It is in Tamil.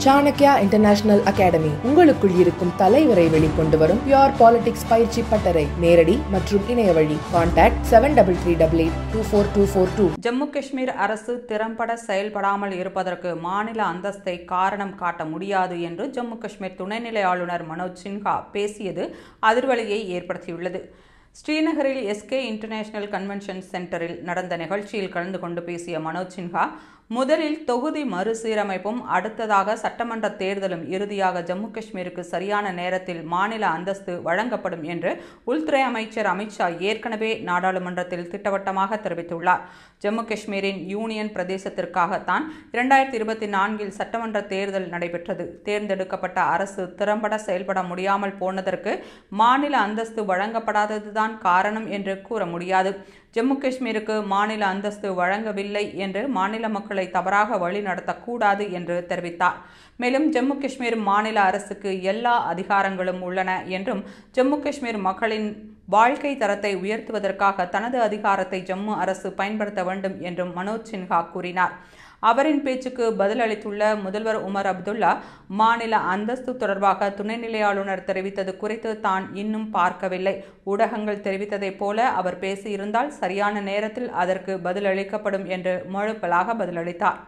சாணக்யா இன்டர்நேஷனல் அகாடமி உங்களுக்குள் இருக்கும் தலைவரை வெளிக்கொண்டு வரும் பியூர் பாலிடிக்ஸ் பயிற்சி பட்டறை. நேரடி மற்றும் இணைய வழி. கான்டாக்ட் 7338824242. ஜம்மு காஷ்மீர் அரசு திறம்பட செயல்படாமல் இருப்பதற்கு மாநில அந்தஸ்தை காரணம் காட்ட முடியாது என்று ஜம்மு காஷ்மீர் துணைநிலை ஆளுநர் மனோஜ் சின்ஹா பேசியது அதிர்வலையை ஏற்படுத்தியுள்ளது. ஸ்ரீநகரில் எஸ்கே இன்டர்நேஷனல் கன்வென்ஷன் சென்டரில் நடந்த நிகழ்ச்சியில் கலந்து கொண்டு பேசிய மனோஜ் சின்ஹா, முதலில் தொகுதி மறுசீரமைப்பும் அடுத்ததாக சட்டமன்ற தேர்தலும் இறுதியாக ஜம்மு காஷ்மீருக்கு சரியான நேரத்தில் மாநில அந்தஸ்து வழங்கப்படும் என்று உள்துறை அமைச்சர் அமித்ஷா ஏற்கனவே நாடாளுமன்றத்தில் திட்டவட்டமாக தெரிவித்துள்ளார். ஜம்மு காஷ்மீரின் யூனியன் பிரதேசத்திற்காகத்தான் 2024 சட்டமன்ற தேர்தல் நடைபெற்றது. தேர்ந்தெடுக்கப்பட்ட அரசு திறம்பட செயல்பட முடியாமல் போனதற்கு மாநில அந்தஸ்து வழங்கப்படாததுதான் காரணம் என்று கூற முடியாது. ஜம்மு காஷ்மீருக்கு மாநில அந்தஸ்து வழங்கவில்லை என்று மாநில மக்களை தவறாக வழி நடத்தக்கூடாது என்று தெரிவித்தார். மேலும் ஜம்மு காஷ்மீர் மாநில அரசுக்கு எல்லா அதிகாரங்களும் உள்ளன என்றும் ஜம்மு காஷ்மீர் மக்களின் வாழ்க்கை தரத்தை உயர்த்துவதற்காக தனது அதிகாரத்தை ஜம்மு அரசு பயன்படுத்த வேண்டும் என்றும் மனோஜ் சின்ஹா கூறினார். அவரின் பேச்சுக்கு பதிலளித்துள்ள முதல்வர் உமர் அப்துல்லா, மாநில அந்தஸ்து தொடர்பாக துணைநிலை ஆளுநர் தெரிவித்தது குறித்து தான் இன்னும் பார்க்கவில்லை. ஊடகங்கள் தெரிவித்ததைப் போல அவர் பேசியிருந்தால் சரியான நேரத்தில் அதற்கு பதிலளிக்கப்படும் என்று மழுப்பலாக பதிலளித்தார்.